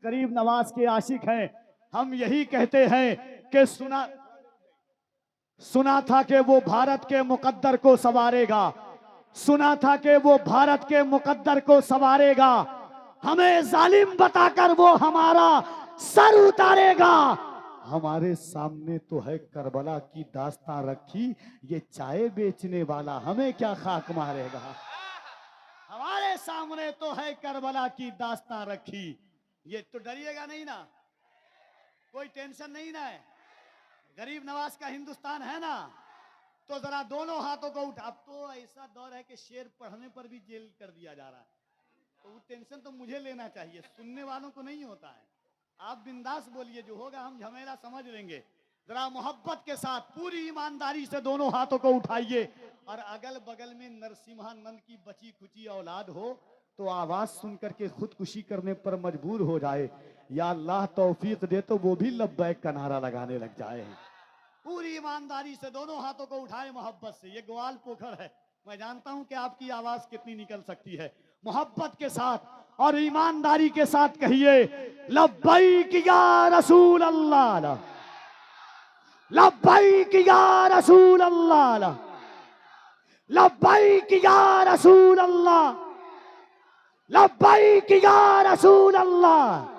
गरीब नवाज के आशिक हैं। हम यही कहते हैं कि सुना था कि वो भारत के मुकद्दर को संवारेगा, सुना था कि वो भारत के मुकद्दर को संवारेगा। हमें जालिम बताकर वो हमारा सर उतारेगा। हमारे सामने तो है करबला की दास्तां रखी, ये चाय बेचने वाला हमें क्या खाक मारेगा। हमारे सामने तो है करबला की दास्तां रखी। ये तो डरिएगा नहीं ना, कोई टेंशन नहीं ना है। गरीब नवाज का हिंदुस्तान है ना, तो जरा दोनों हाथों को उठा। अब तो ऐसा दौर है कि शेर पढ़ने पर भी जेल कर दिया जा रहा है, तो वो टेंशन तो मुझे लेना चाहिए, सुनने वालों को नहीं होता है। आप बिंदास बोलिए, जो होगा हम झमेला समझ लेंगे। जरा मोहब्बत के साथ पूरी ईमानदारी से दोनों हाथों को उठाइए। और अगल बगल में नरसिम्हानंद की बची खुची औलाद हो तो आवाज सुनकर के खुदकुशी करने पर मजबूर हो जाए, या अल्लाह तौफीक दे तो वो भी लब्बैक का नारा लगाने लग जाए। पूरी ईमानदारी से दोनों हाथों को उठाए मोहब्बत से। ये ग्वाल पोखर है, मैं जानता हूं कि आपकी आवाज कितनी निकल सकती है। मोहब्बत के साथ और ईमानदारी के साथ कहिए, लब्बैक या रसूल अल्लाह, लब्बैक या रसूल अल्लाह, लब्बैक या रसूल अल्लाह, लब्बैक या रसूल अल्लाह।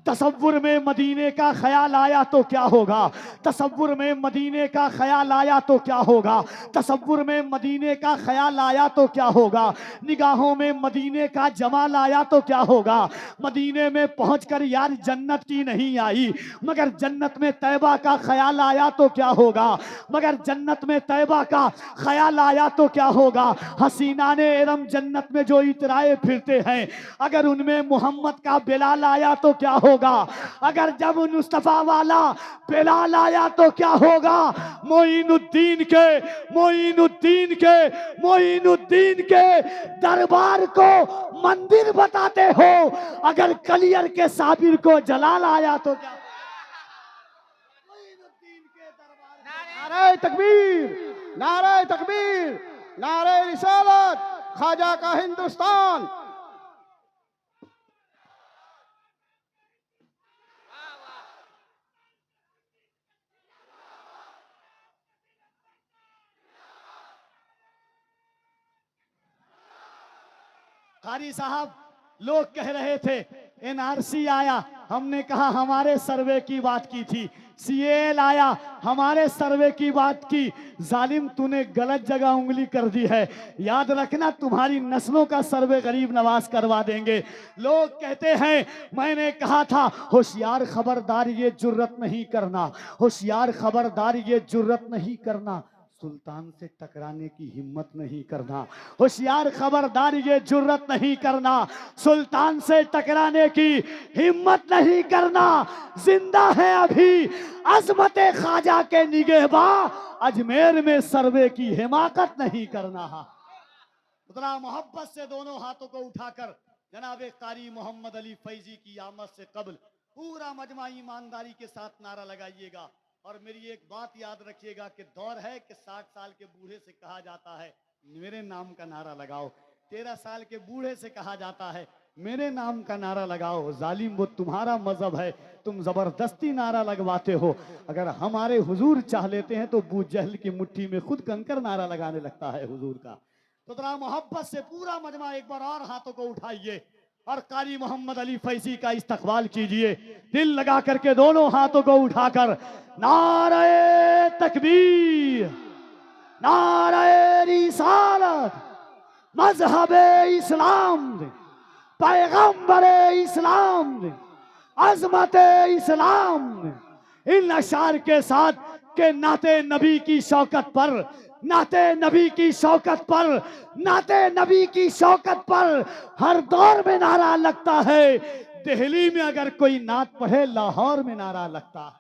तसव्वुर में मदीने का ख्याल आया तो क्या होगा, तसव्वुर में मदीने का ख्याल आया तो क्या होगा, तसव्वुर में मदीने का ख्याल आया तो क्या होगा। निगाहों में मदीने का जमाल आया तो क्या होगा। मदीने में पहुंचकर यार जन्नत की नहीं आई, मगर जन्नत में तैबा का ख्याल आया तो क्या होगा, मगर जन्नत में तैबा का ख्याल आया तो क्या होगा। हसीनाने एरम जन्नत में जो इतराए फिरते हैं, अगर उनमें मोहम्मद का बिलाल आया तो क्या होगा। अगर जब मुस्तफा वाला बिलाल आया तो क्या होगा। मोइनुद्दीन के दरबार को मंदिर बताते हो, अगर कलियर के साबिर को जलाल आया तो क्या। मोइनुद्दीन के दरबार। नारे तकबीर, नारे तकबीर, नारे रिसालत, ख्वाजा का हिंदुस्तान। कारी साहब, लोग कह रहे थे एनआरसी आया, हमने कहा हमारे सर्वे की बात की थी। सीएल आया, हमारे सर्वे की बात की। जालिम, तूने गलत जगह उंगली कर दी है। याद रखना, तुम्हारी नस्लों का सर्वे गरीब नवाज करवा देंगे। लोग कहते हैं, मैंने कहा था होशियार खबरदार ये जुर्रत नहीं करना, होशियार खबरदार ये जुर्रत नहीं करना, सुल्तान से टकराने की हिम्मत नहीं करना। होशियार खबरदार ये जुर्रत नहीं करना, सुल्तान से टकराने की हिम्मत नहीं करना। जिंदा है अभी अजमत ख्वाजा के निगहबां, अजमेर में सर्वे की हिमाकत नहीं करना। उतना मोहब्बत से दोनों हाथों को उठाकर जनाब कारी मोहम्मद अली फैजी की आमद से कबल पूरा मजमा ईमानदारी के साथ नारा लगाइएगा। और मेरी एक बात याद रखिएगा कि दौर है कि 60 साल के बूढ़े से कहा जाता है मेरे नाम का नारा लगाओ, 13 साल के बूढ़े से कहा जाता है मेरे नाम का नारा लगाओ। जालिम, वो तुम्हारा मजहब है, तुम जबरदस्ती नारा लगवाते हो। अगर हमारे हुजूर चाह लेते हैं तो अबू जहल की मुट्ठी में खुद कंकर नारा लगाने लगता है हुजूर का। तो जरा मोहब्बत से पूरा मजमा एक बार और हाथों को उठाइए और कारी मोहम्मद अली फैजी का इस्तकबाल कीजिए। दिल लगा करके दोनों हाथों को उठाकर नारे तकबीर, नारे रिसालत, मजहबे इस्लाम, पैगंबरे इस्लाम, अजमते इस्लाम। इन अशार के साथ के नाते नबी की शौकत पर, नाते नबी की शौकत पर, नाते नबी की शौकत पर हर दौर में नारा लगता है। दिल्ली में अगर कोई नात पढ़े, लाहौर में नारा लगता है।